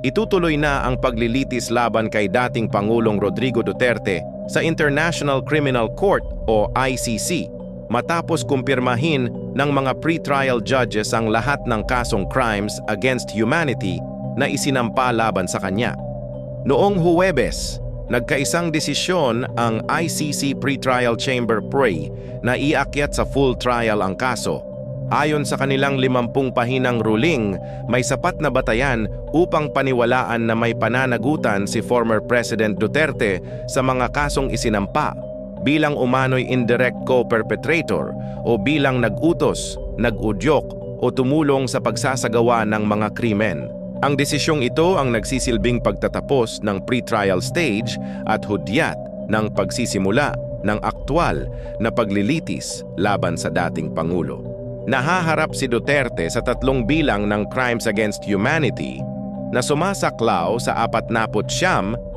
Itutuloy na ang paglilitis laban kay dating Pangulong Rodrigo Duterte sa International Criminal Court o ICC matapos kumpirmahin ng mga pre-trial judges ang lahat ng kasong crimes against humanity na isinampa laban sa kanya. Noong Huwebes, nagkaisang desisyon ang ICC Pre-Trial Chamber PRA na iakyat sa full trial ang kaso. Ayon sa kanilang 50 pahinang ruling, may sapat na batayan upang paniwalaan na may pananagutan si former President Duterte sa mga kasong isinampa bilang umano'y indirect co-perpetrator o bilang nag-utos, nag-udyok o tumulong sa pagsasagawa ng mga krimen. Ang desisyong ito ang nagsisilbing pagtatapos ng pre-trial stage at hudyat ng pagsisimula ng aktwal na paglilitis laban sa dating Pangulo. Nahaharap si Duterte sa 3 bilang ng crimes against humanity na sumasaklaw sa 49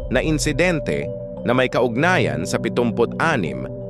na insidente na may kaugnayan sa 76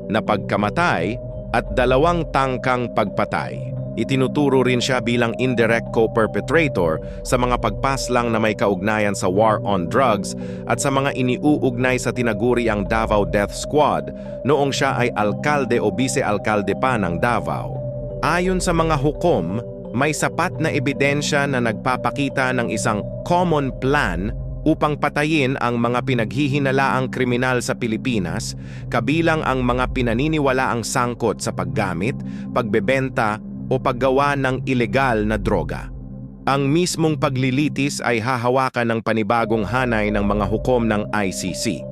na pagkamatay at 2 tangkang pagpatay. Itinuturo rin siya bilang indirect co-perpetrator sa mga pagpaslang na may kaugnayan sa war on drugs at sa mga iniuugnay sa tinaguriang Davao Death Squad noong siya ay alkalde o bise-alkalde pa ng Davao. Ayon sa mga hukom, may sapat na ebidensya na nagpapakita ng isang common plan upang patayin ang mga pinaghihinalaang kriminal sa Pilipinas, kabilang ang mga pinaniniwalaang sangkot sa paggamit, pagbebenta o paggawa ng ilegal na droga. Ang mismong paglilitis ay hahawakan ng panibagong hanay ng mga hukom ng ICC.